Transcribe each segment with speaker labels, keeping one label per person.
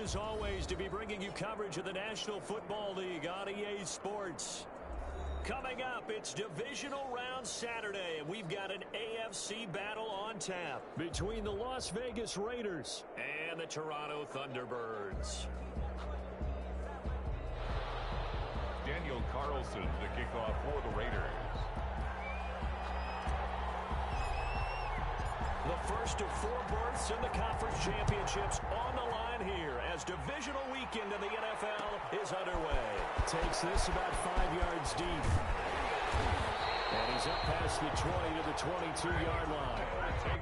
Speaker 1: as always, to be bringing you coverage of the National Football League on EA Sports. Coming up, it's Divisional Round Saturday, and we've got an AFC battle on tap between the Las Vegas Raiders and the Toronto Thunderbirds.
Speaker 2: Daniel Carlson, the kickoff for the Raiders.
Speaker 1: The first of 4 berths in the conference championships on the line here as divisional weekend in the NFL is underway. Takes this about 5 yards deep. And he's up past the 20 to the 22-yard line.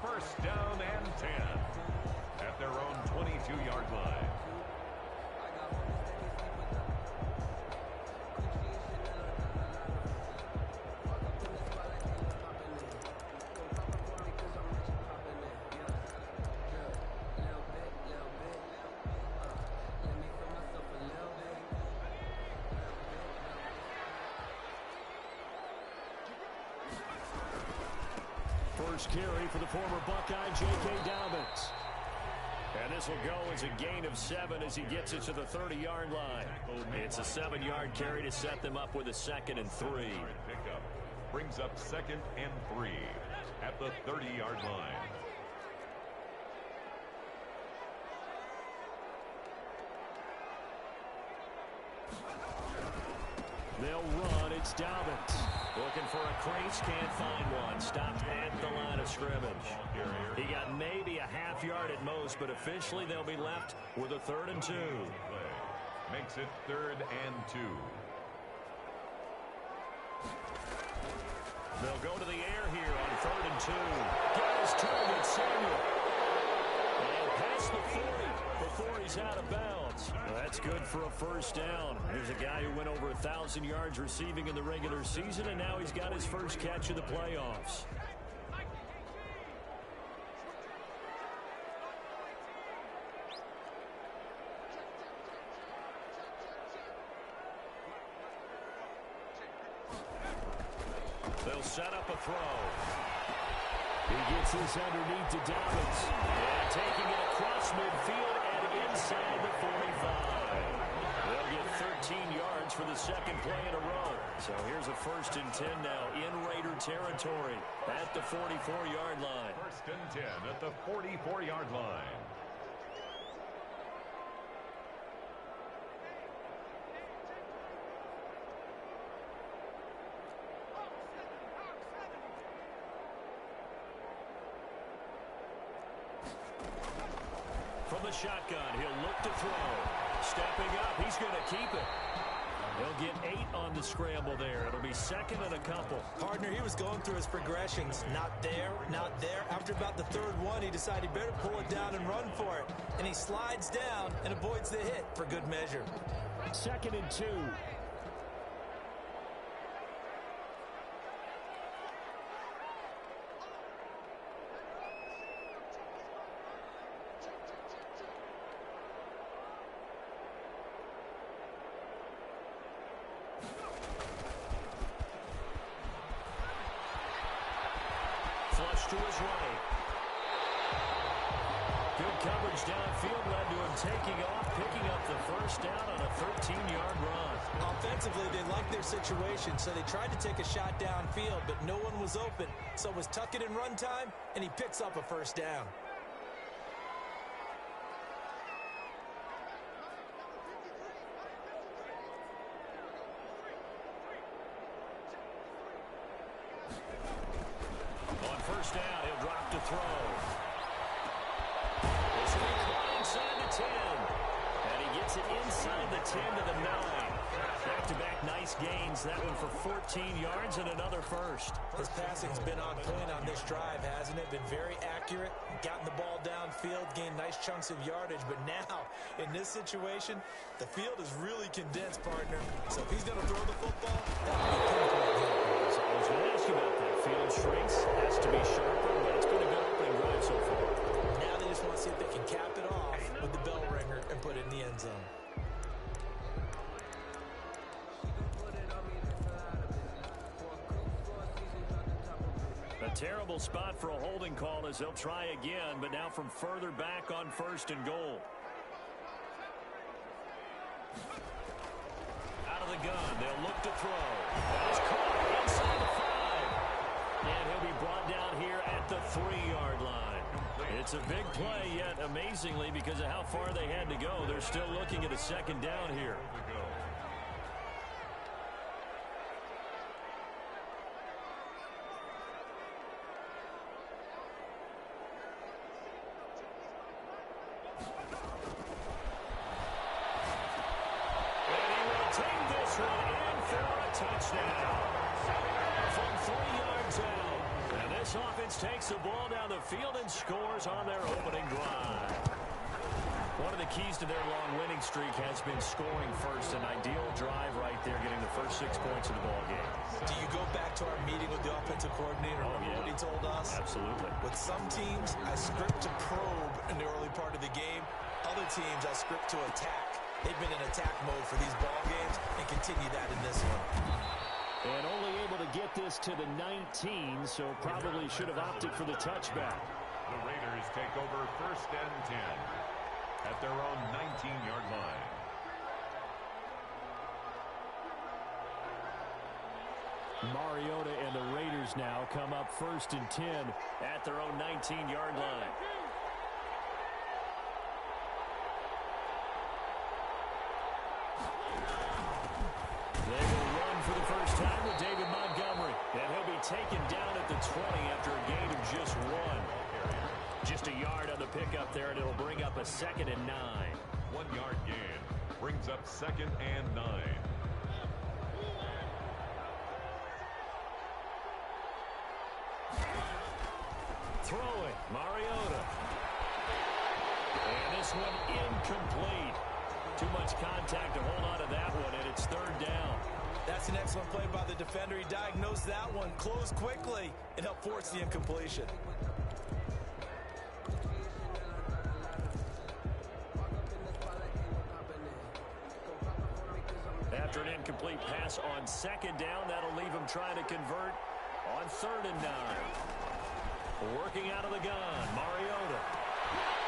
Speaker 2: First down and 10 at their own 22-yard line.
Speaker 1: First carry for the former Buckeye, J.K. Dobbins. And this will go as a gain of 7 as he gets it to the 30-yard line. It's a 7-yard carry to set them up with a 2nd and 3.
Speaker 2: Pickup brings up 2nd and 3 at the 30-yard line.
Speaker 1: They'll run. It's Dobbins. Looking for a crease. Can't find one. Stopped at the line of scrimmage. He got maybe a half yard at most, but officially they'll be left with a 3rd and 2.
Speaker 2: Makes it 3rd and 2.
Speaker 1: They'll go to the air here on 3rd and 2. Get his target, Samuel. And past the 40 before he's out of bounds. Well, that's good for a first down. There's a guy who went over 1,000 yards receiving in the regular season, and now he's got his first catch of the playoffs. They'll set up a throw. He gets this underneath to Dobbins. And taking it across midfield and inside the 45. They'll get 13 yards for the 2nd play in a row. So here's a 1st and 10 now in Raider territory at the 44-yard line.
Speaker 2: 1st and 10 at the 44-yard line.
Speaker 1: From the shotgun, he'll look to throw. Stepping up, he's going to keep it. They'll get 8 on the scramble there. It'll be 2nd and a couple.
Speaker 3: Partner, he was going through his progressions. Not there, not there. After about the 3rd one, he decided he better pull it down and run for it. And he slides down and avoids the hit for good measure.
Speaker 1: 2nd and 2. Flush to his right. Good coverage downfield led to him taking off, picking up the first down on a 13-yard run.
Speaker 3: Offensively, they liked their situation, so they tried to take a shot downfield, but no one was open. So it was tuck it in run time, and he picks up a first down.
Speaker 1: On first down, he'll drop to throw. This will be caught inside the 10. And he gets it inside the 10 to the 9. Back-to-back nice gains. That one for 14 yards and another first.
Speaker 3: His passing's been on point on this drive, hasn't it? Been very accurate, gotten the ball downfield, gained nice chunks of yardage. But now, in this situation, the field is really condensed, partner. So if he's going to throw the football, that would be pinpoint.
Speaker 1: So I was going to ask you about that. Field shrinks, has to be sharper, but it's been a good opening drive so far.
Speaker 3: Now they just want to see if they can cap it off with the bell ringer and put it in the end zone.
Speaker 1: A terrible spot for a holding call as they'll try again, but now from further back on first and goal. Out of the gun, they'll look to throw. That is caught inside the 5. And he'll be brought down here at the 3-yard line. It's a big play, yet amazingly, because of how far they had to go, they're still looking at a second down here. Takes the ball down the field and scores on their opening drive. One of the keys to their long winning streak has been scoring first. An ideal drive right there, getting the first 6 points of the ball game.
Speaker 3: Do you go back to our meeting with the offensive coordinator? Remember what he told us?
Speaker 1: Absolutely.
Speaker 3: With some teams, I script to probe in the early part of the game. Other teams, I script to attack. They've been in attack mode for these ball games and continue that in this one.
Speaker 1: And only able to get this to the 19, so probably should have opted for the touchback.
Speaker 2: The Raiders take over first and 10 at their own 19-yard line.
Speaker 1: Mariota and the Raiders now come up first and 10 at their own 19-yard line. They will run for the first time with David Montgomery. And he'll be taken down at the 20 after a gain of just 1. Just a yard on the pickup there, and it'll bring up a 2nd and 9.
Speaker 2: 1-yard gain brings up 2nd and 9.
Speaker 1: Throwing, Mariota. And this one incomplete. Too much contact to hold on to that one, and it's 3rd down.
Speaker 3: That's an excellent play by the defender. He diagnosed that one, closed quickly, and helped force the incompletion.
Speaker 1: After an incomplete pass on 2nd down, that'll leave him trying to convert on 3rd and 9. Working out of the gun, Mariota.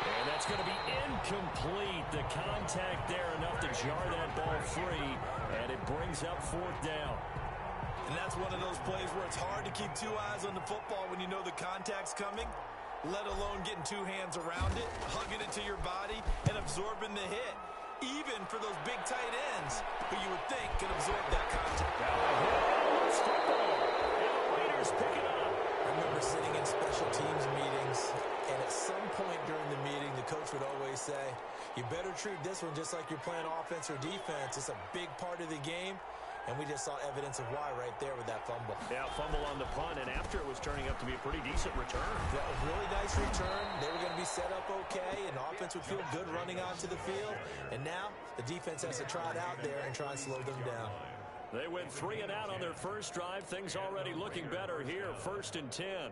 Speaker 1: And that's going to be incomplete. The contact there enough to jar that ball free, and it brings up 4th down.
Speaker 3: And that's one of those plays where it's hard to keep 2 eyes on the football when you know the contact's coming, let alone getting 2 hands around it, hugging it to your body, and absorbing the hit. Even for those big tight ends who you would think could absorb that contact.
Speaker 1: Raiders pick it up.
Speaker 3: I remember sitting in special teams meetings, and at some point during the meeting, the coach would always say, you better treat this one just like you're playing offense or defense. It's a big part of the game. And we just saw evidence of why right there with that fumble.
Speaker 1: Yeah, fumble on the punt, and after it was turning up to be a pretty decent return.
Speaker 3: Yeah, a really nice return. They were going to be set up okay, and the offense would feel good running onto the field. And now the defense has to trot out there and try and slow them down.
Speaker 1: They went 3 and out on their first drive. Things already looking better here, 1st and 10.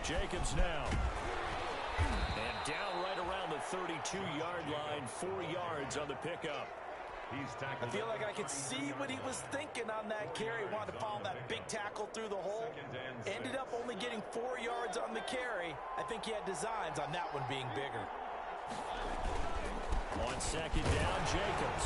Speaker 1: Jacobs now. And down right around the 32-yard line, 4 yards on the pickup.
Speaker 3: I feel like I could see what he was thinking on that carry. Wanted to follow that big tackle through the hole. Ended up only getting 4 yards on the carry. I think he had designs on that one being bigger.
Speaker 1: On second down, Jacobs.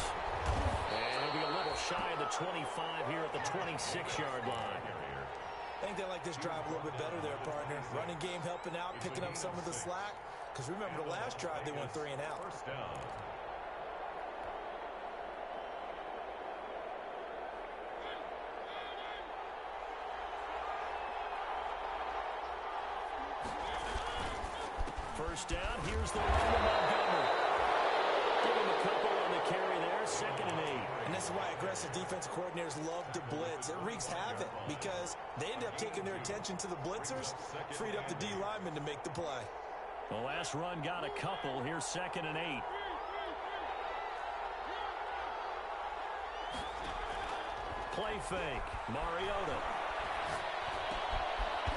Speaker 1: And he'll be a little shy of the 25 here at the 26-yard line.
Speaker 3: I think they like this drive a little bit better there, partner. Running game helping out, picking up some of the slack. Because remember, the last drive, they went 3 and out.
Speaker 2: First down.
Speaker 1: First down, here's the line to Montgomery. Give him a couple on the carry there, 2nd and 8.
Speaker 3: And this is why aggressive defensive coordinators love to blitz. It wreaks havoc because they end up taking their attention to the blitzers, freed up the D lineman to make the play.
Speaker 1: The last run got a couple. Here's 2nd and 8. Play fake. Mariota.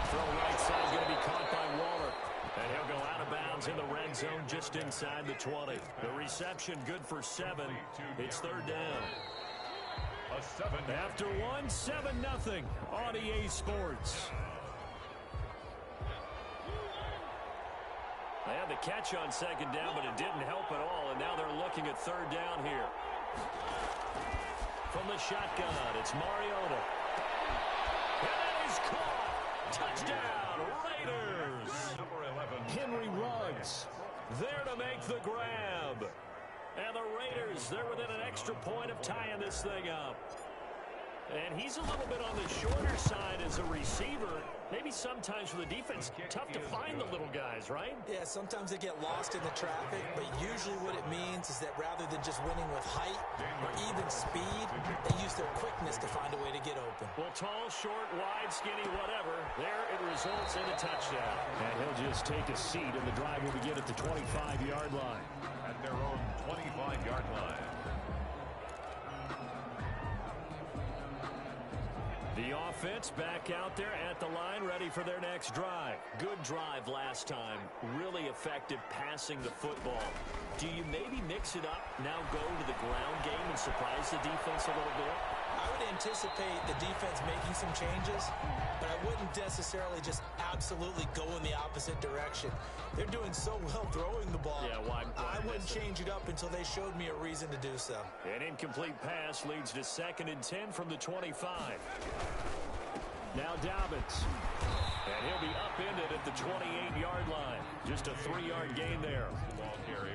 Speaker 1: Throw right side is going to be caught by Waller. And he'll go out of bounds in the red zone just inside the 20. The reception good for 7. It's 3rd down. After 1, 7-0 on EA Sports. They had the catch on 2nd down, but it didn't help at all. And now they're looking at 3rd down here. From the shotgun, it's Mariota. And he's caught. Touchdown, Raiders. Henry Ruggs there to make the grab. And the Raiders, they're within an extra point of tying this thing up. And he's a little bit on the shorter side as a receiver. Maybe sometimes for the defense, tough to find the little guys, right?
Speaker 3: Yeah, sometimes they get lost in the traffic, but usually what it means is that rather than just winning with height or even speed, they use their quickness to find a way to get open.
Speaker 1: Well, tall, short, wide, skinny, whatever, there it results in a touchdown. And he'll just take a seat, and the drive will begin at the 25-yard line.
Speaker 2: At their own 25-yard line.
Speaker 1: The offense back out there at the line, ready for their next drive. Good drive last time. Really effective passing the football. Do you maybe mix it up, now go to the ground game and surprise the defense a little bit?
Speaker 3: I would anticipate the defense making some changes, but I wouldn't necessarily just absolutely go in the opposite direction. They're doing so well throwing the ball.
Speaker 1: Yeah, why
Speaker 3: I wouldn't change it up until they showed me a reason to do so.
Speaker 1: An incomplete pass leads to 2nd and 10 from the 25. Now Dobbins. And he'll be upended at the 28-yard line. Just a 3-yard gain there.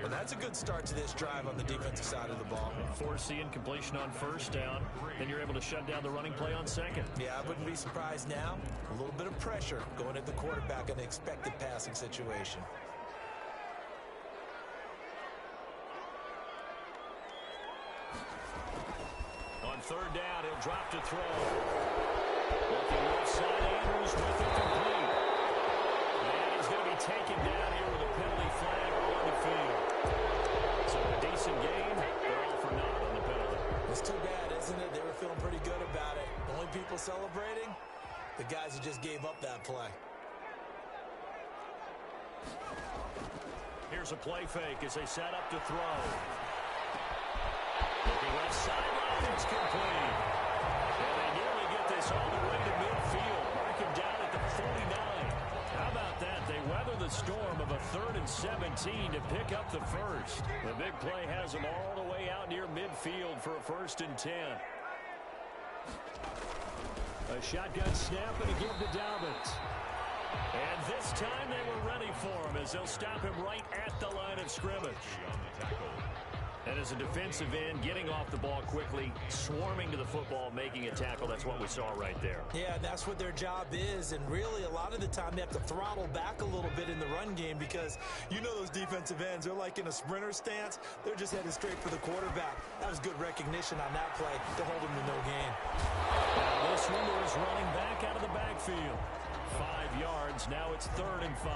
Speaker 3: Well, that's a good start to this drive on the defensive side of the ball.
Speaker 1: Force the incompletion on 1st down. Then you're able to shut down the running play on 2nd.
Speaker 3: Yeah, I wouldn't be surprised now. A little bit of pressure going at the quarterback in an expected passing situation.
Speaker 1: On 3rd down, he'll drop to throw. Looking left side, Andrews with it complete. And he's going to be taken down here with a penalty flag on the field. So a decent game, they're all for naught on the penalty.
Speaker 3: It's too bad, isn't it? They were feeling pretty good about it. The only people celebrating, the guys who just gave up that play.
Speaker 1: Here's a play fake as they set up to throw. Looking left sideline, it's complete. And they nearly get this all the way to midfield. Mark him down at the 49. How about that? They weather the storm of a 3rd and 17 to pick up the first. The big play has them all the way out near midfield for a 1st and 10. A shotgun snap and a give to Dobbins. And this time they were ready for him as they'll stop him right at the line of scrimmage. And as a defensive end, getting off the ball quickly, swarming to the football, making a tackle, that's what we saw right there.
Speaker 3: Yeah, that's what their job is, and really a lot of the time they have to throttle back a little bit in the run game because you know those defensive ends, they're like in a sprinter stance. They're just headed straight for the quarterback. That was good recognition on that play to hold him to no gain.
Speaker 1: Now this one is running back out of the backfield. 5 yards, now it's 3rd and 5.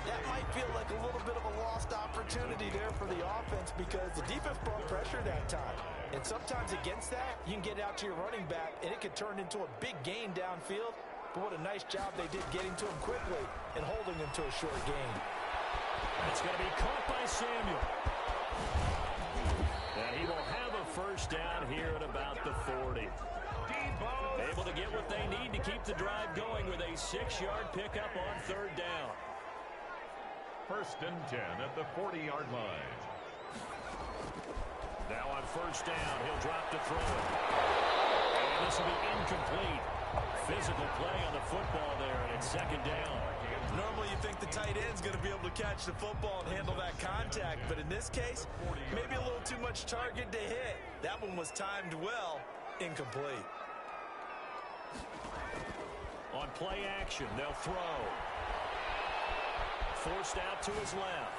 Speaker 3: That might feel like a little bit of a lost opportunity there for the offense because the defense brought pressure that time. And sometimes against that, you can get out to your running back, and it could turn into a big gain downfield. But what a nice job they did getting to him quickly and holding him to a short gain.
Speaker 1: It's going to be caught by Samuel. And he will have a first down here at about the 40. Able to get what they need to keep the drive going with a 6-yard pickup on third down.
Speaker 2: First and 10 at the 40-yard line.
Speaker 1: Now on first down, he'll drop to throw it. And this will be incomplete. Physical play on the football there, and it's second down.
Speaker 3: Normally you think the tight end's going to be able to catch the football and handle that contact, but in this case, maybe a little too much target to hit. That one was timed well, incomplete.
Speaker 1: On play action, they'll throw. Forced out to his left.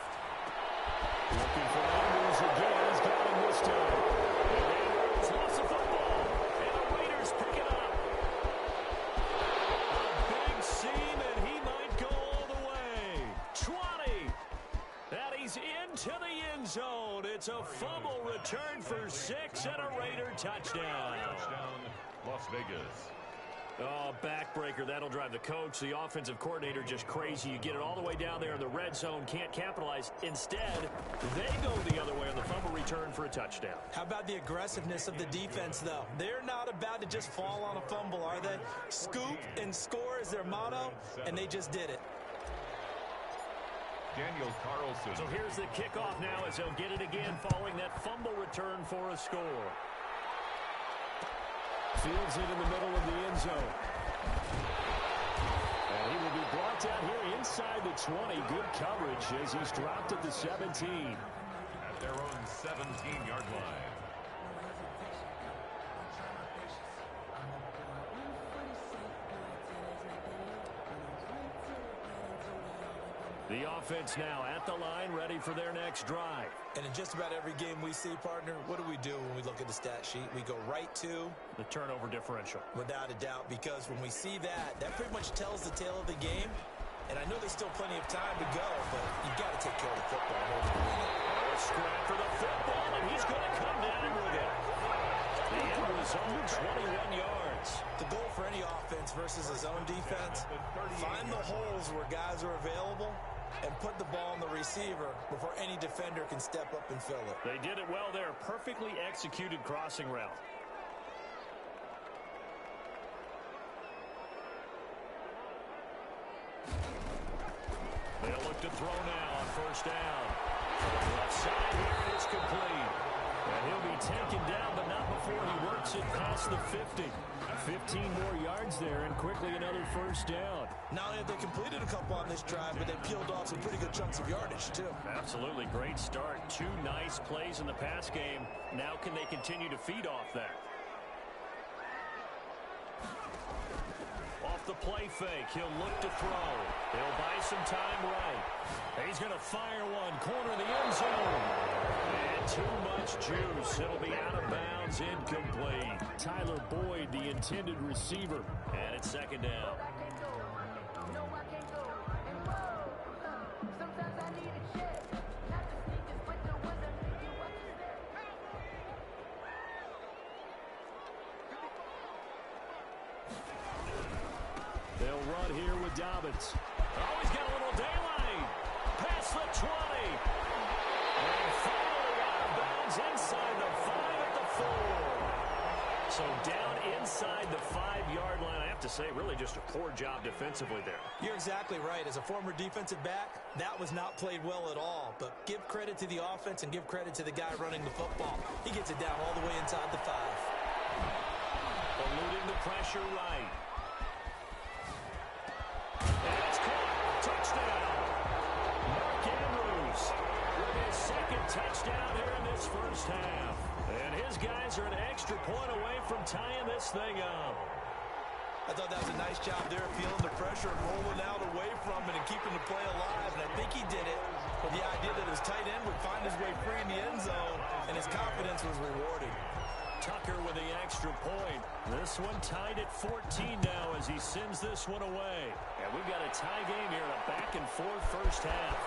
Speaker 1: Looking for Andrews again. He's got him this time. And Andrews lost the football. And the Raiders pick it up. A big seam, and he might go all the way. 20. And he's into the end zone. It's a fumble return for 6 and a Raider touchdown.
Speaker 2: Touchdown, Las Vegas.
Speaker 1: Oh, backbreaker. That'll drive the coach, the offensive coordinator, just crazy. You get it all the way down there in the red zone, can't capitalize. Instead, they go the other way on the fumble return for a touchdown.
Speaker 3: How about the aggressiveness of the defense, though? They're not about to just fall on a fumble, are they? Scoop and score is their motto, and they just did it.
Speaker 2: Daniel Carlson.
Speaker 1: So here's the kickoff now as they'll get it again following that fumble return for a score. Fields it in the middle of the end zone. And he will be brought down here inside the 20. Good coverage as he's dropped at the 17.
Speaker 2: At their own 17-yard line.
Speaker 1: The offense now at the line, ready for their next drive.
Speaker 3: And in just about every game we see, partner, what do we do when we look at the stat sheet? We go right to
Speaker 1: the turnover differential.
Speaker 3: Without a doubt, because when we see that, that pretty much tells the tale of the game. And I know there's still plenty of time to go, but you've got to take care of the football in order to win it.
Speaker 1: A scrap for the football, and he's going to come down with it. The end result, 21 yards.
Speaker 3: The goal for any offense versus a zone defense, find the holes where guys are available and put the ball on the receiver before any defender can step up and fill it.
Speaker 1: They did it well there. Perfectly executed crossing route. They'll look to throw now on first down. Left side here, it's complete. And he'll be taken down, but not before he works it past the 50. 15 more yards there, and quickly another first down.
Speaker 3: Not only have they completed a couple on this drive, but they peeled off some pretty good chunks of yardage, too.
Speaker 1: Absolutely. Great start. 2 nice plays in the pass game. Now can they continue to feed off that? Off the play fake, he'll look to throw. He'll buy some time right. He's going to fire one, corner of the end zone. And too much juice. It'll be out of bounds, incomplete. Tyler Boyd, the intended receiver. And it's second down. They'll run here with Dobbins. Oh, he's got a little daylight. Past the 20. And finally out of bounds inside the 5 at the 4. So down inside the 5-yard line. I have to say, really just a poor job defensively there.
Speaker 3: You're exactly right. As a former defensive back, that was not played well at all. But give credit to the offense and give credit to the guy running the football. He gets it down all the way inside the 5.
Speaker 1: Eluding the pressure right. And it's caught. Touchdown. Mark Andrews with his second touchdown here in this first half. And his guys are an extra point away from tying this thing up.
Speaker 3: I thought that was a nice job there, feeling the pressure and rolling out away from it and keeping the play alive. And I think he did it with the idea that his tight end would find his way free in the end zone, and his confidence was rewarded.
Speaker 1: Tucker with the extra point. This one tied at 14 now as he sends this one away. And we've got a tie game here, a back-and-forth first half.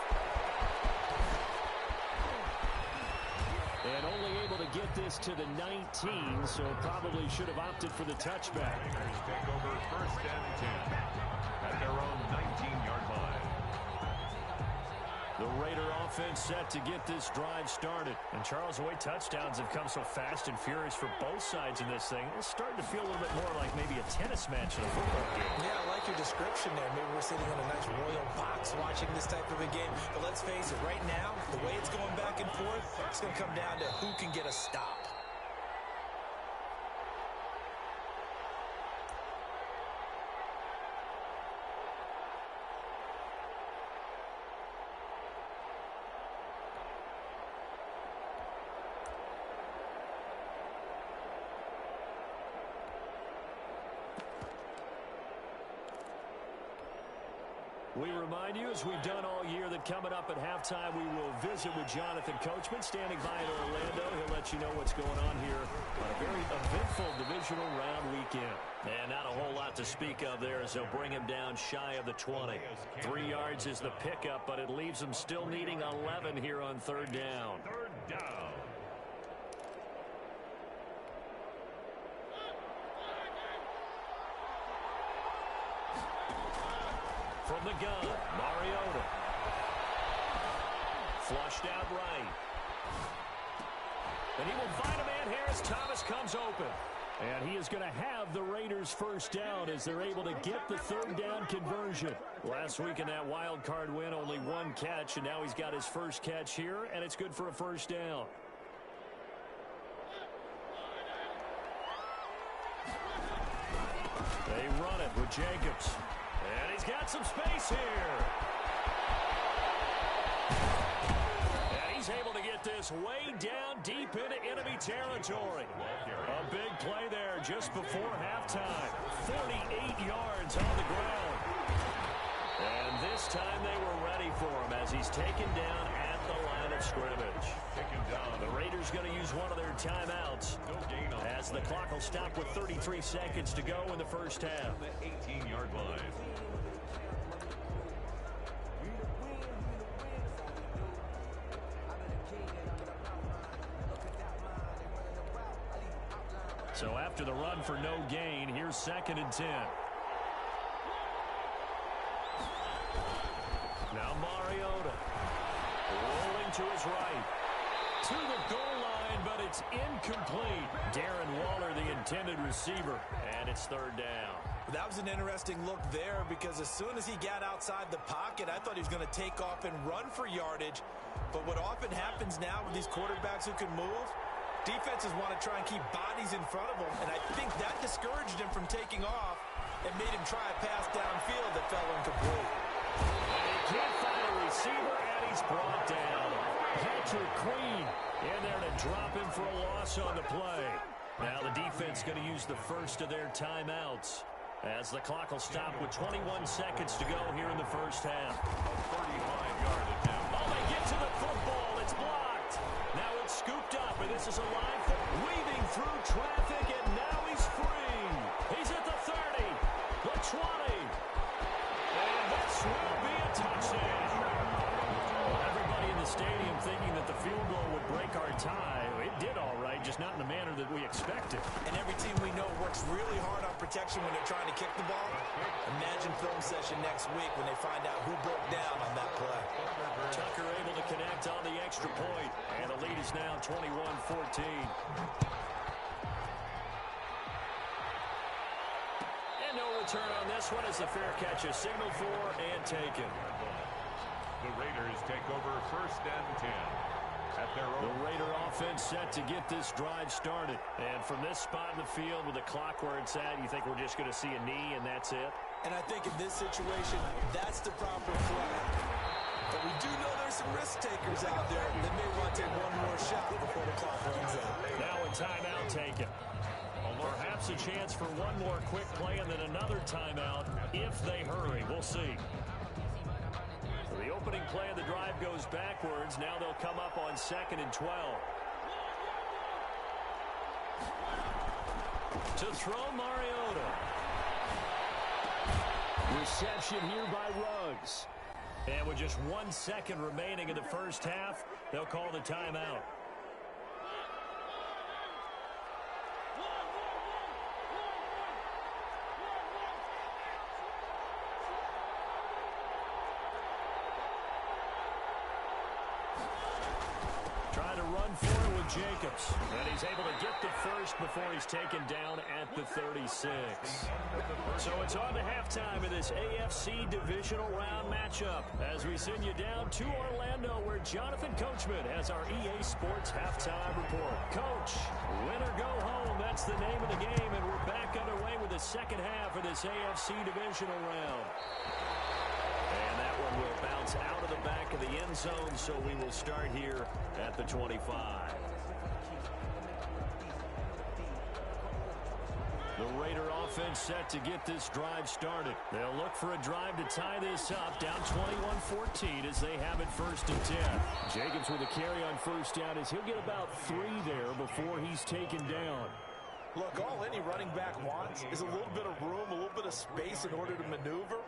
Speaker 1: And only able to get this to the 19, so probably should have opted for the touchback.
Speaker 2: Take over first and 10 at their own 19-yard line.
Speaker 1: The Raider offense set to get this drive started.
Speaker 4: And Charles, the way touchdowns have come so fast and furious for both sides in this thing, it's starting to feel a little bit more like maybe a tennis match in a football game.
Speaker 3: Yeah, I like your description there. Maybe we're sitting in a nice royal box watching this type of a game. But let's face it, right now, the way it's going back and forth, it's going to come down to who can get a stop.
Speaker 1: We remind you, as we've done all year, that coming up at halftime, we will visit with Jonathan Coachman, standing by in Orlando. He'll let you know what's going on here on a very eventful divisional round weekend.
Speaker 4: And not a whole lot to speak of there as they'll bring him down shy of the 20. 3 yards is the pickup, but it leaves them still needing 11 here on third down.
Speaker 2: Third down.
Speaker 1: From the gun, Mariota. Flushed out right. And he will find a man here as Thomas comes open. And he is going to have the Raiders first down as they're able to get the third down conversion. Last week in that wild card win, only one catch, and now he's got his first catch here, and it's good for a first down. They run it with Jacobs. And he's got some space here. And he's able to get this way down deep into enemy territory. A big play there just before halftime. 48 yards on the ground. And this time they were ready for him as he's taken down at the line of scrimmage. The Raiders going to use one of their timeouts as the clock will stop with 33 seconds to go in the first half.
Speaker 2: The 18-yard line.
Speaker 1: So after the run for no gain, here's 2nd and 10. Now Mariota rolling to his right. To the goal line, but it's incomplete. Darren Waller, the intended receiver, and it's third down.
Speaker 3: That was an interesting look there because as soon as he got outside the pocket, I thought he was going to take off and run for yardage. But what often happens now with these quarterbacks who can move, defenses want to try and keep bodies in front of them, and I think that discouraged him from taking off and made him try a pass downfield that fell incomplete.
Speaker 1: And he can't find a receiver, and he's brought down. Patrick Queen in there to drop him for a loss on the play. Now the defense going to use the first of their timeouts as the clock will stop with 21 seconds to go here in the first half.
Speaker 2: A 35-yard attempt.
Speaker 1: Oh, they get to the football. It's blocked. Now it's scooped up, and this is a line weaving through traffic, and now he's free. He's at the 30, the 20, and this will be a touchdown. Everybody in the stadium thinking that the field goal would break our tie. It did all right, just not in the manner that we expected.
Speaker 3: And every team we know works really hard on protection when they're trying to kick the ball. Imagine film session next week when they find out who broke down on that play.
Speaker 1: Tucker able to connect on the extra point, and the lead is now 21-14. And no return on this one as the fair catch is signaled for and taken.
Speaker 2: The Raiders take over 1st and 10. At their own.
Speaker 1: The Raider offense set to get this drive started. And from this spot in the field with the clock where it's at, you think we're just going to see a knee and that's it?
Speaker 3: And I think in this situation, that's the proper play. But we do know there's some risk takers out there that may want to take one more shot before the clock runs out.
Speaker 1: Now a timeout taken. Perhaps a chance for one more quick play and then another timeout if they hurry. We'll see. So the opening play of the drive goes backwards. Now they'll come up on 2nd and 12. To throw Mariota. Reception here by Ruggs. And with just 1 second remaining in the first half, they'll call the timeout.
Speaker 4: for it with Jacobs. And he's able to get the first before he's taken down at the 36. So it's on to halftime in this AFC divisional round matchup as we send you down to Orlando where Jonathan Coachman has our EA Sports halftime report. Coach, win or go home, that's the name of the game, and we're back underway with the second half of this AFC divisional round. And that one will bounce out of the back of the end zone, so we will start here at the 25. The Raider offense set to get this drive started. They'll look for a drive to tie this up, down 21-14 as they have it 1st and 10. Jacobs with a carry on first down as he'll get about 3 there before he's taken down.
Speaker 3: Look, all any running back wants is a little bit of room, a little bit of space in order to maneuver.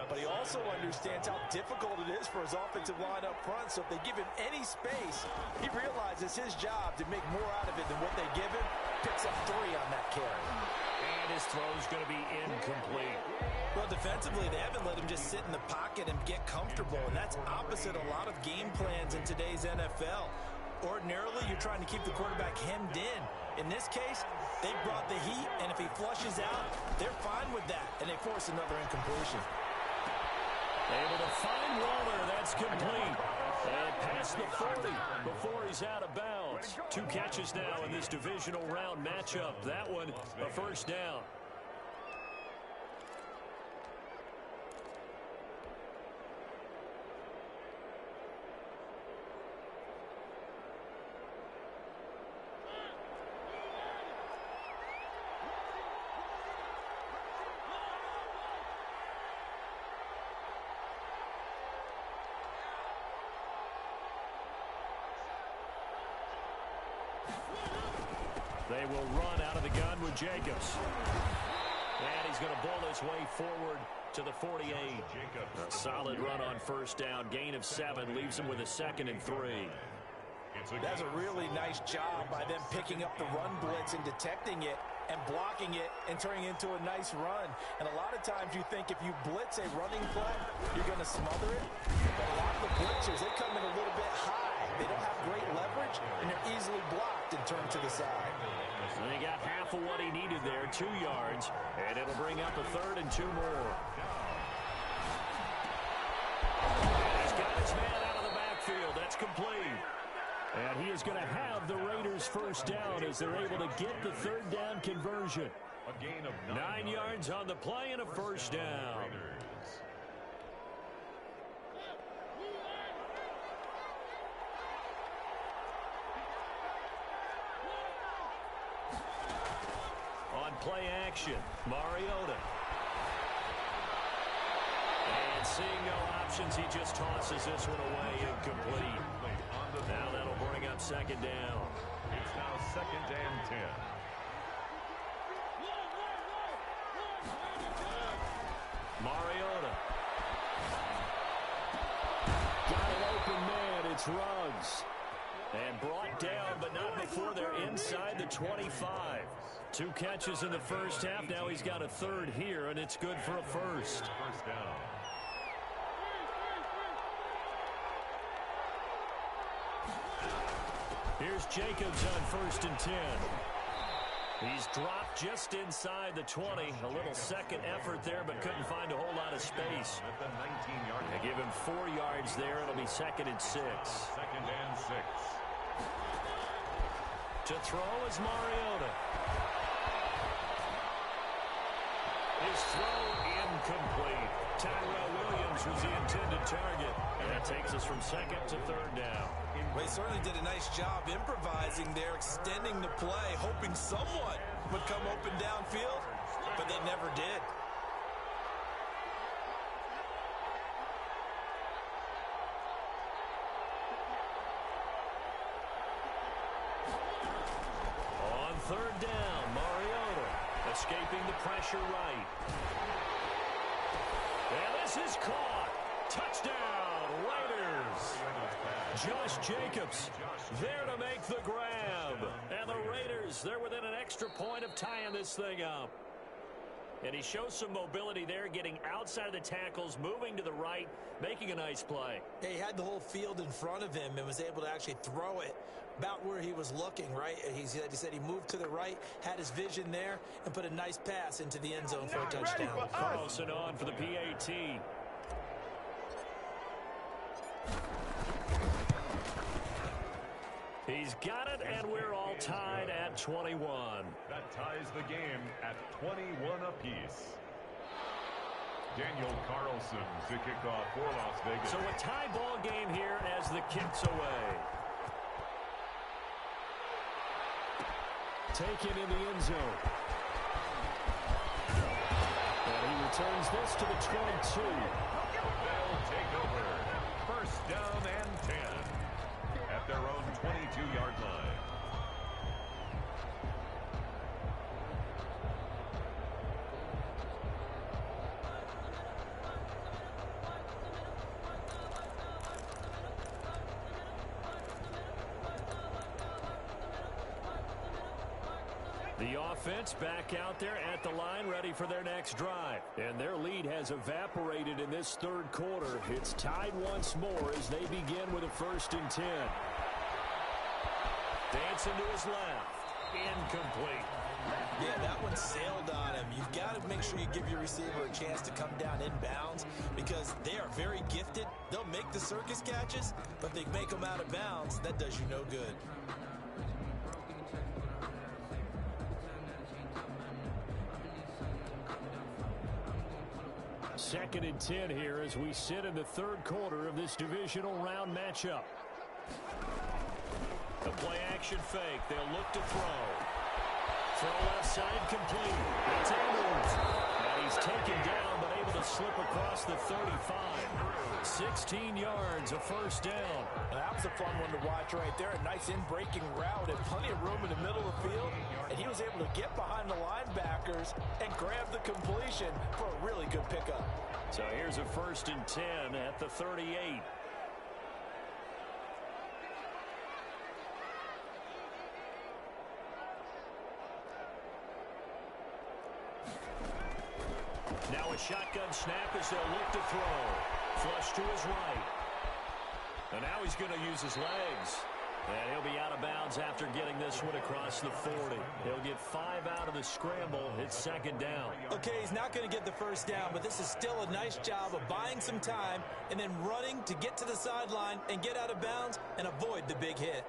Speaker 3: But he also understands how difficult it is for his offensive line up front. So if they give him any space, he realizes his job to make more out of it than what they give him. Picks up 3 on that carry.
Speaker 4: And his throw's going to be incomplete.
Speaker 3: Well, defensively, they haven't let him just sit in the pocket and get comfortable. And that's opposite a lot of game plans in today's NFL. Ordinarily, you're trying to keep the quarterback hemmed in. In this case, they brought the heat, and if he flushes out, they're fine with that, and they force another incompletion.
Speaker 4: Able to find Waller. That's complete. And past the 40 before he's out of bounds. 2 catches now in this divisional round matchup. That one, a first down. They will run out of the gun with Jacobs. And he's going to bowl his way forward to the 48. A solid run on first down. Gain of 7 leaves him with a 2nd and 3.
Speaker 3: That's a really nice job by them picking up the run blitz and detecting it and blocking it and turning it into a nice run. And a lot of times you think if you blitz a running play, you're going to smother it. But a lot of the blitzers, they come in a little bit high. They don't have great leverage, and they're easily blocked and turned to the side.
Speaker 4: And he got half of what he needed there, 2 yards, and it'll bring up a 3rd and 2 more. He's got his man out of the backfield. That's complete. And he is going to have the Raiders first down as they're able to get the 3rd down conversion.
Speaker 2: A gain of
Speaker 4: 9 yards on the play and a first down. On play action, Mariota. And seeing no options, he just tosses this one away, incomplete. Now that'll bring up 2nd down.
Speaker 2: It's now 2nd and 10.
Speaker 4: Mariota. Got an open man. It's Ruggs. And brought down, but not before they're inside the 25. 2 catches in the first half. Now he's got a 3rd here, and it's good for a first.
Speaker 2: First down.
Speaker 4: Here's Jacobs on 1st and 10. He's dropped just inside the 20. A little second effort there, but couldn't find a whole lot of space.
Speaker 2: At the 19-yard line.
Speaker 4: They give him 4 yards there. It'll be 2nd and 6.
Speaker 2: 2nd and 6.
Speaker 4: To throw is Mariota. His throw incomplete. Tyrell Williams was the intended target. And that takes us from 2nd to 3rd down.
Speaker 3: Well, he certainly did a nice job improvising there, extending the play, hoping someone would come open downfield, but they never did.
Speaker 4: On 3rd down, Mariota escaping the pressure right. And this is caught. Touchdown, Raiders. Josh Jacobs there to make the grab. And the Raiders, they're within an extra point of tying this thing up. And he shows some mobility there, getting outside of the tackles, moving to the right, making a nice play.
Speaker 3: Yeah, he had the whole field in front of him and was able to actually throw it about where he was looking, right? He said he moved to the right, had his vision there, and put a nice pass into the end zone for a touchdown.
Speaker 4: Carlson on for the PAT. He's got it, and we're all tied at 21.
Speaker 2: That ties the game at 21 apiece. Daniel Carlson to kick off for Las Vegas.
Speaker 4: So a tie ball game here as the kick's away. Taken in the end zone. And he returns this to the 22.
Speaker 2: They'll take over. First down and 10 at their own 22-yard line.
Speaker 4: The offense back out there at the line, ready for their next drive. And their lead has evaporated in this third quarter. It's tied once more as they begin with a 1st and 10. Dancing to his left. Incomplete.
Speaker 3: Yeah, that one sailed on him. You've got to make sure you give your receiver a chance to come down inbounds because they are very gifted. They'll make the circus catches, but if they make them out of bounds, that does you no good.
Speaker 4: Second and 10 here as we sit in the third quarter of this divisional round matchup. The play-action fake. They'll look to throw. Throw left side complete. It's Edwards. And he's taken down but able to slip across the 35. 16 yards, a 1st down.
Speaker 3: That was a fun one to watch right there. A nice in-breaking route and plenty of room in the middle of the field. And he was able to get behind the linebackers and grab the completion for a really good pickup.
Speaker 4: So here's a 1st and 10 at the 38. Now a shotgun snap as they'll look to throw. Flush to his right. And now he's going to use his legs. And he'll be out of bounds after getting this one across the 40. He'll get 5 out of the scramble. It's 2nd down.
Speaker 3: Okay, he's not going to get the 1st down, but this is still a nice job of buying some time and then running to get to the sideline and get out of bounds and avoid the big hit.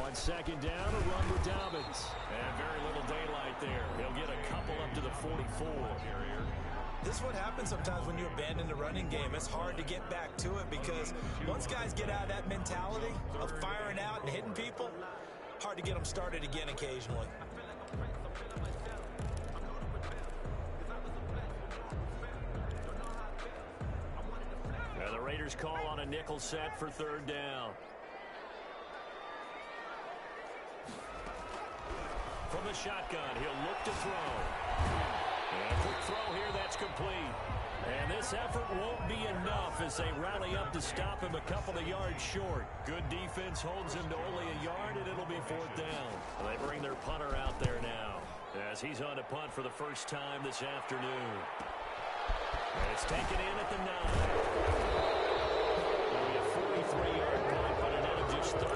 Speaker 4: On 2nd down, a run with Dobbins. And very little daylight there. He'll get a couple up to the 44.
Speaker 3: This is what happens sometimes when you abandon the running game. It's hard to get back to it because once guys get out of that mentality of firing out and hitting people, hard to get them started again occasionally.
Speaker 4: Now the Raiders call on a nickel set for 3rd down. From the shotgun, he'll look to throw. And a quick throw here, that's complete. And this effort won't be enough as they rally up to stop him a couple of yards short. Good defense holds him to only a yard, and it'll be 4th down. And they bring their punter out there now as he's on to punt for the first time this afternoon. And it's taken in at the 9. It'll be a 43-yard punt, but a net of just 33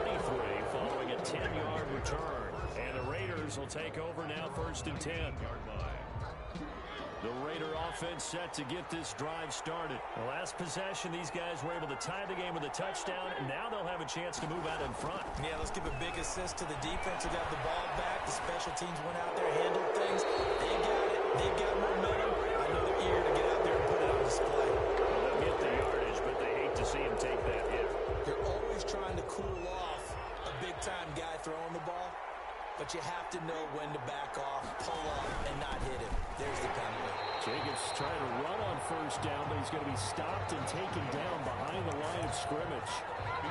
Speaker 4: following a 10-yard return. And the Raiders will take over now 1st and 10. The Raider offense set to get this drive started. The last possession, these guys were able to tie the game with a touchdown, and now they'll have a chance to move out in front.
Speaker 3: Yeah, let's give a big assist to the defense who got the ball back. The special teams went out there, handled things. They got it. They've got momentum. I know they're eager to get out there and put it on display.
Speaker 4: Well, they'll get the yardage, but they hate to see him take that hit.
Speaker 3: They're always trying to cool off a big-time guy throwing the ball, but you have to know when to back off, pull up, and not hit him. There's the penalty.
Speaker 4: first down, but he's going to be stopped and taken down behind the line of scrimmage.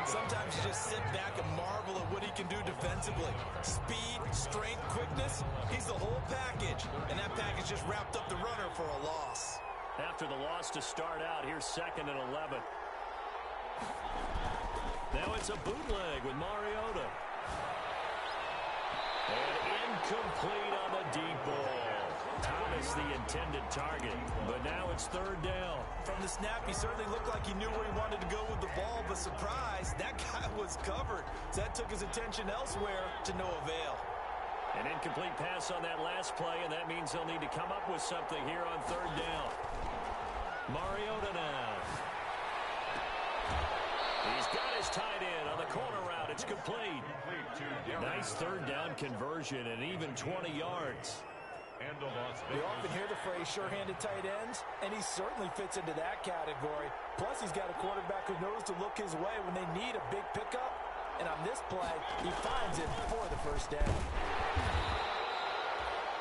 Speaker 3: Sometimes you just sit back and marvel at what he can do defensively. Speed, strength, quickness, he's the whole package. And that package just wrapped up the runner for a loss.
Speaker 4: After the loss to start out, here's 2nd and 11. Now it's a bootleg with Mariota. And incomplete on the deep ball. Thomas the intended target, but now it's 3rd down.
Speaker 3: From the snap, he certainly looked like he knew where he wanted to go with the ball, but surprise, that guy was covered. So that took his attention elsewhere to no avail.
Speaker 4: An incomplete pass on that last play, and that means they'll need to come up with something here on 3rd down. Mariota now. He's got his tight end on the corner route. It's complete. Nice 3rd down conversion and even 20 yards.
Speaker 3: You often hear the phrase sure-handed tight ends, and he certainly fits into that category. Plus, he's got a quarterback who knows to look his way when they need a big pickup. And on this play, he finds it for the 1st down.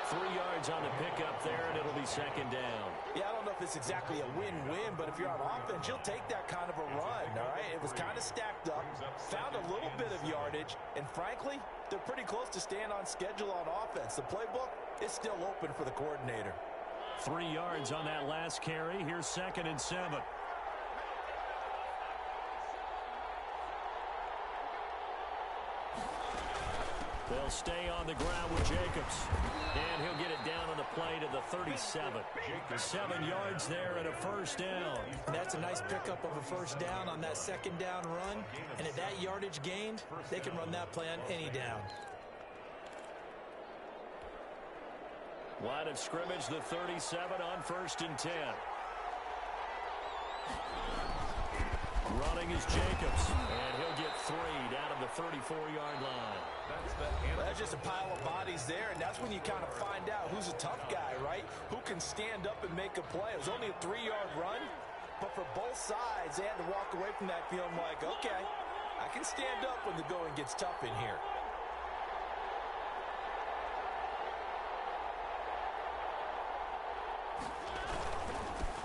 Speaker 4: 3 yards on the pickup there, and it'll be 2nd down.
Speaker 3: Yeah, I don't know if it's exactly a win-win, but if you're on offense, you'll take that kind of a run, all right? It was kind of stacked up, found a little bit of yardage, and frankly, they're pretty close to staying on schedule on offense. The playbook is still open for the coordinator.
Speaker 4: 3 yards on that last carry. Here's 2nd and 7. They'll stay on the ground with Jacobs. And he'll get it down on the play to the 37. 7 yards there and a 1st down.
Speaker 3: And that's a nice pickup of a 1st down on that 2nd down run. And at that yardage gained, they can run that play on any down.
Speaker 4: Line of scrimmage, the 37 on 1st and 10. Running is Jacobs, and he'll get 3 down at the 34-yard line.
Speaker 3: That's just a pile of bodies there, and that's when you kind of find out who's a tough guy, right? Who can stand up and make a play. It was only a 3-yard run, but for both sides, they had to walk away from that feeling like, okay, I can stand up when the going gets tough in here.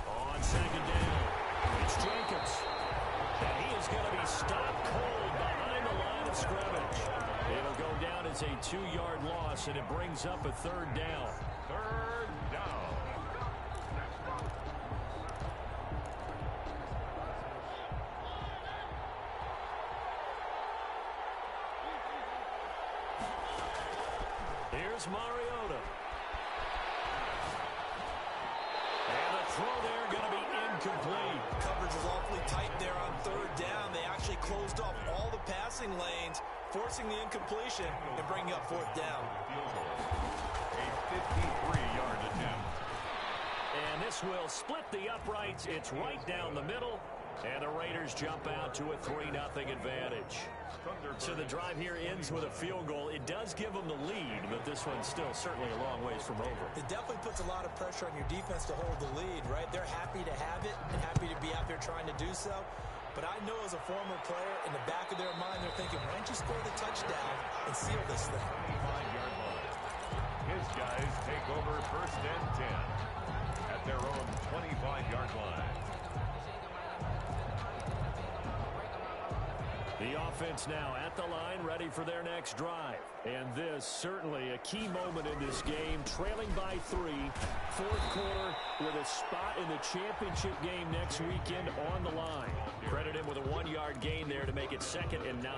Speaker 4: On 2nd down, it's Jacobs. And he is going to be stopped cold behind the line of scrimmage. It'll go down as a 2-yard loss, and it brings up a 3rd down.
Speaker 2: 3rd down.
Speaker 4: Here's Mariota. And the throw there going to be incomplete.
Speaker 3: Coverage is awfully tight there on 3rd down. They actually closed off all the passing lanes, forcing the incompletion and bringing up 4th down.
Speaker 2: A 53-yard attempt.
Speaker 4: And this will split the uprights. It's right down the middle. And the Raiders jump out to a 3-0 advantage. So the drive here ends with a field goal. It does give them the lead, but this one's still certainly a long ways from over.
Speaker 3: It definitely puts a lot of pressure on your defense to hold the lead, right? They're happy to have it and happy to be out there trying to do so. But I know as a former player, in the back of their mind, they're thinking, why don't you score the touchdown and seal this thing?
Speaker 2: 5-yard line. His guys take over 1st and 10 at their own 25-yard line.
Speaker 4: The offense now at the line, ready for their next drive. And this, certainly a key moment in this game, trailing by 3, 4th quarter, with a spot in the championship game next weekend on the line. Credit him with a 1-yard gain there to make it 2nd and 9.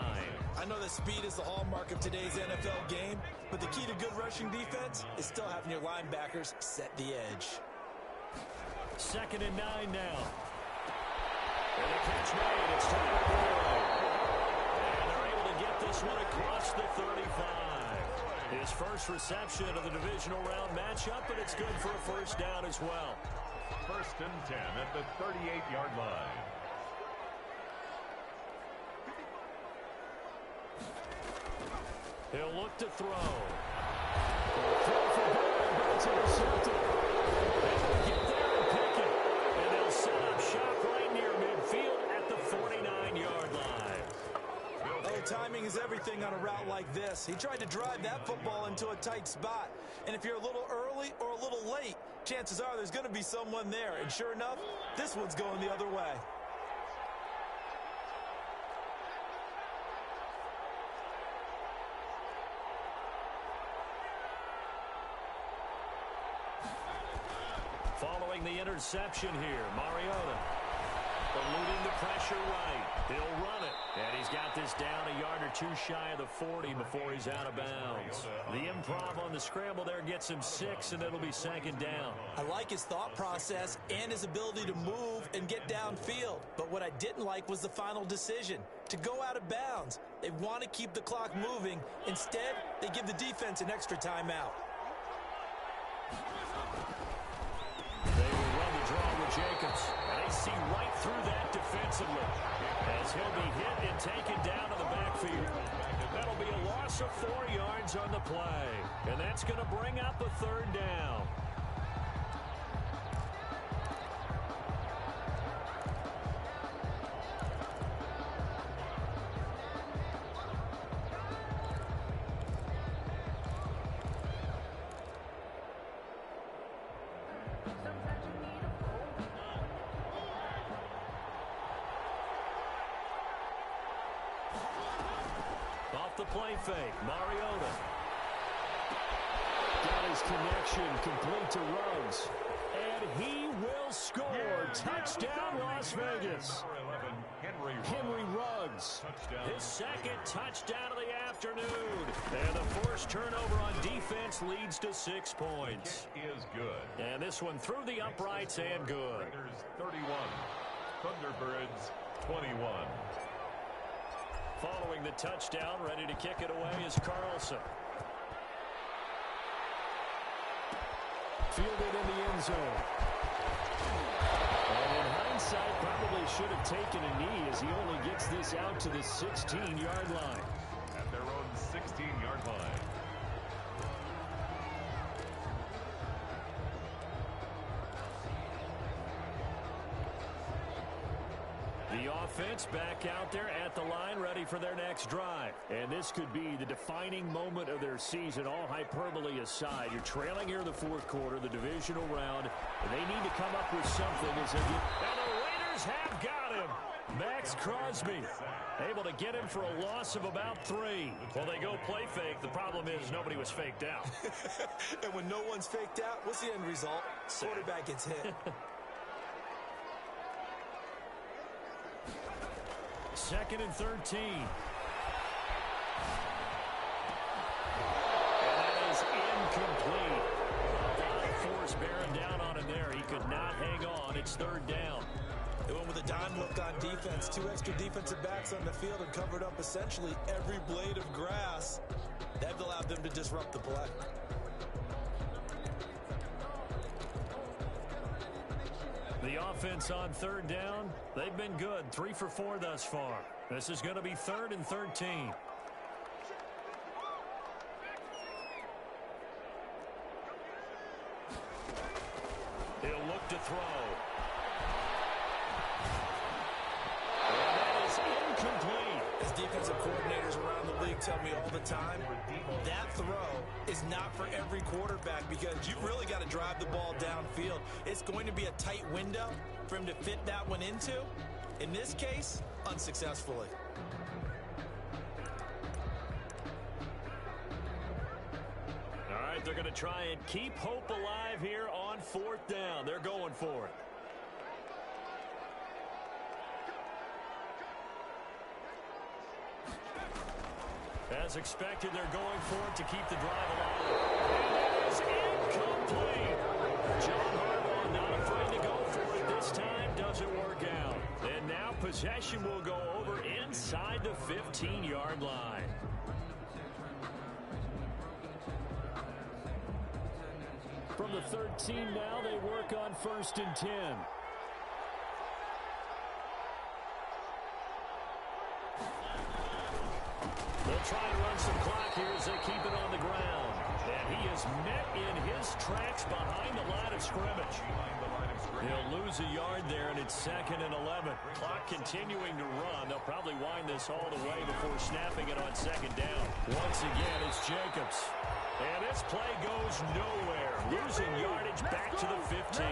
Speaker 3: I know that speed is the hallmark of today's NFL game, but the key to good rushing defense is still having your linebackers set the edge.
Speaker 4: 2nd and 9 now. And the catch made. It's time to go. Get this one across the 35. His first reception of the divisional round matchup, and it's good for a 1st down as well.
Speaker 2: 1st and 10 at the 38-yard line.
Speaker 4: He'll look to throw. Throw for goal, but it's intercepted. They'll get there and pick it. And they'll set up shop right near midfield at the 49-yard line.
Speaker 3: Timing is everything on a route like this. He tried to drive that football into a tight spot. And if you're a little early or a little late, chances are there's going to be someone there. And sure enough, this one's going the other way.
Speaker 4: Following the interception here, Mariota eluding the pressure right. He'll run it. And he's got this down a yard or two shy of the 40 before he's out of bounds. The improv on the scramble there gets him 6, and it'll be second down.
Speaker 3: I like his thought process and his ability to move and get downfield. But what I didn't like was the final decision, to go out of bounds. They want to keep the clock moving. Instead, they give the defense an extra timeout.
Speaker 4: They will run the draw with Jacobs. And they see right through that defensively as he'll be hit and taken down to the backfield. That'll be a loss of 4 yards on the play. And that's going to bring up a third down. Off the play fake, Mariota. Got his connection complete to Ruggs. And he will score. Touchdown, Las Vegas. Henry Ruggs. His second touchdown of the afternoon. And the forced turnover on defense leads to 6 points.
Speaker 2: It is good.
Speaker 4: And this one through the uprights and good.
Speaker 2: Raiders 31, Thunderbirds 21.
Speaker 4: Following the touchdown, ready to kick it away is Carlson. Fielded in the end zone. And in hindsight, probably should have taken a knee as he only gets this out to the 16-yard line.
Speaker 2: At their own 16-yard line.
Speaker 4: The offense back out there at the line, ready for their next drive. And this could be the defining moment of their season, all hyperbole aside. You're trailing here in the fourth quarter, the divisional round, and they need to come up with something as they get. And the Raiders have got him. Max Crosby able to get him for a loss of about 3. Well, they go play fake. The problem is nobody was faked out.
Speaker 3: And when no one's faked out, what's the end result? Quarterback gets hit.
Speaker 4: Second and 13. And that is incomplete. Force bearing down on him there. He could not hang on. It's third down.
Speaker 3: They went with a dime look on defense. 2 extra defensive backs on the field and covered up essentially every blade of grass. That allowed them to disrupt the play.
Speaker 4: The offense on third down, they've been good. 3 for 4 thus far. This is going to be 3rd and 13. He'll look to throw. And that is incomplete.
Speaker 3: As defensive coordinators around the league tell me all the time, that throw is not for every quarterback because you've really got to drive the ball downfield. It's going to be a tight window for him to fit that one into. In this case, unsuccessfully.
Speaker 4: All right, they're going to try and keep hope alive here on 4th down. They're going for it. As expected, they're going for it to keep the drive alive. And it is incomplete. John Harbaugh not afraid to go for it this time. Doesn't work out. And now possession will go over inside the 15-yard line. From the 13 now, they work on 1st and 10. They'll try to run some clock here as they keep it on the ground. And he is met in his tracks behind the line of scrimmage. He'll lose a yard there, and it's 2nd and 11. Clock continuing to run. They'll probably wind this all the way before snapping it on 2nd down. Once again, it's Jacobs. And this play goes nowhere. Losing yardage back to the 15.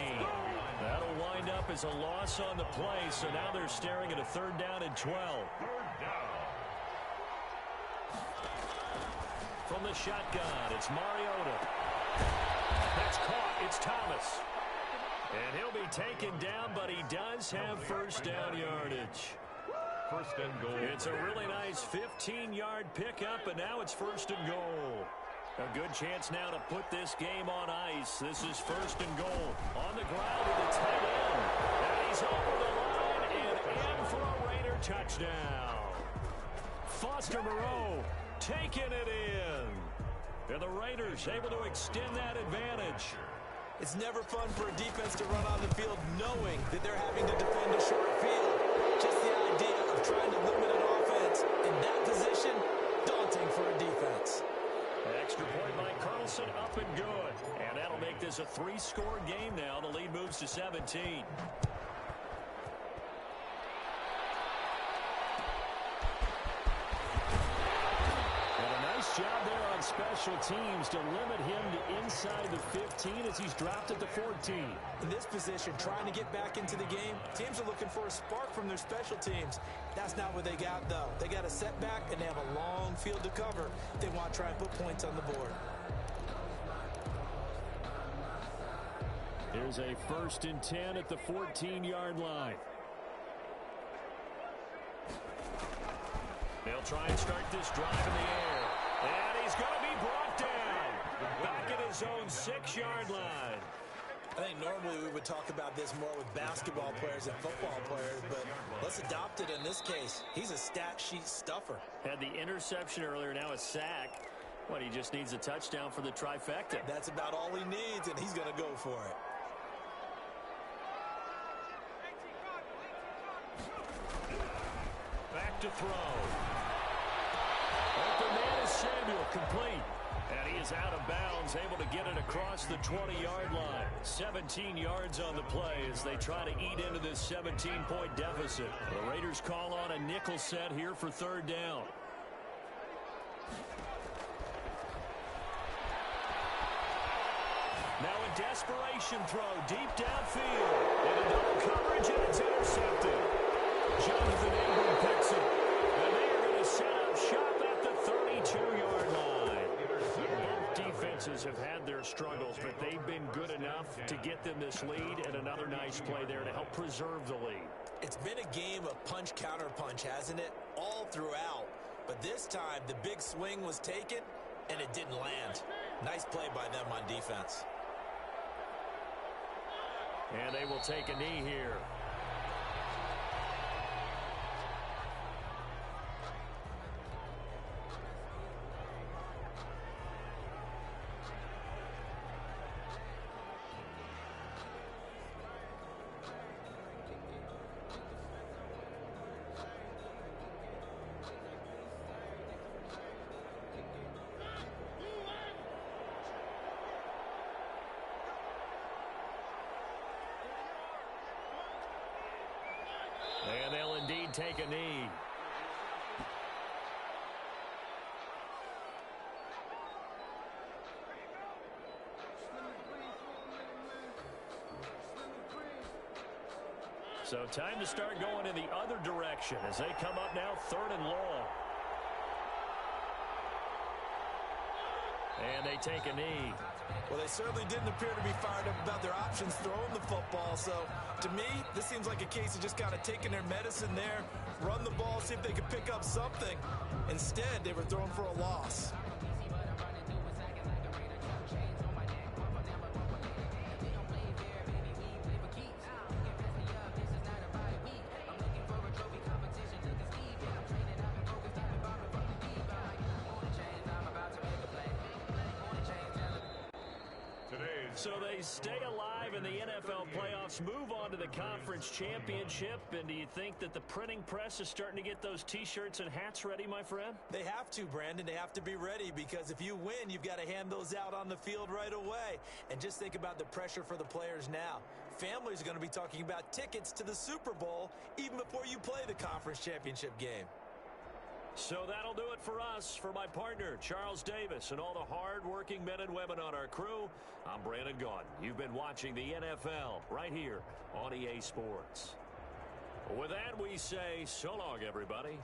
Speaker 4: That'll wind up as a loss on the play, so now they're staring at a 3rd down and 12. From the shotgun, it's Mariota. That's caught. It's Thomas. And he'll be taken down, but he does have 1st down yardage.
Speaker 2: 1st and goal.
Speaker 4: It's a really nice 15-yard pickup, and now it's 1st and goal. A good chance now to put this game on ice. This is 1st and goal. On the ground with a tight end. And he's over the line and in for a Raider touchdown. Foster Moreau taking it in. And the Raiders able to extend that advantage.
Speaker 3: It's never fun for a defense to run on the field knowing that they're having to defend a short field. Just the idea of trying to limit an offense in that position, daunting for a defense.
Speaker 4: An extra point by Carlson, up and good. And that'll make this a 3-score game now. The lead moves to 17. Job there on special teams to limit him to inside the 15 as he's dropped at the 14.
Speaker 3: In this position, trying to get back into the game, teams are looking for a spark from their special teams. That's not what they got, though. They got a setback, and they have a long field to cover. They want to try and put points on the board.
Speaker 4: Here's a 1st and 10 at the 14-yard line. They'll try and start this drive in the air. And he's going to be brought down. Back at his own 6-yard line.
Speaker 3: I think normally we would talk about this more with basketball players and football players, but let's adopt it in this case. He's a stat sheet stuffer.
Speaker 4: Had the interception earlier, now a sack. What, he just needs a touchdown for the trifecta.
Speaker 3: That's about all he needs, and he's going to go for it.
Speaker 4: Back to throw. Open man is Samuel, complete. And he is out of bounds, able to get it across the 20-yard line. 17 yards on the play as they try to eat into this 17-point deficit. The Raiders call on a nickel set here for 3rd down. Now a desperation throw deep downfield. In a double coverage, and it's intercepted. Jonathan Ingram picks it. And they are going to set up shop at the 32-yard line. Both defenses have had their struggles, but they've been good enough to get them this lead, and another nice play there to help preserve the lead.
Speaker 3: It's been a game of punch-counter-punch, hasn't it? All throughout. But this time, the big swing was taken, and it didn't land. Nice play by them on defense.
Speaker 4: And they will take a knee here. And they'll indeed take a knee. So time to start going in the other direction as they come up now 3rd and long. And they take a knee.
Speaker 3: Well, they certainly didn't appear to be fired up about their options throwing the football. So, to me, this seems like a case of just kind of taking their medicine there, run the ball, see if they could pick up something. Instead, they were throwing for a loss.
Speaker 4: So they stay alive in the NFL playoffs, move on to the conference championship. And do you think that the printing press is starting to get those T-shirts and hats ready, my friend?
Speaker 3: They have to, Brandon. They have to be ready because if you win, you've got to hand those out on the field right away. And just think about the pressure for the players now. Families are going to be talking about tickets to the Super Bowl even before you play the conference championship game.
Speaker 4: So that'll do it for us. For my partner, Charles Davis, and all the hard-working men and women on our crew, I'm Brandon Gaudin. You've been watching the NFL right here on EA Sports. With that, we say so long, everybody.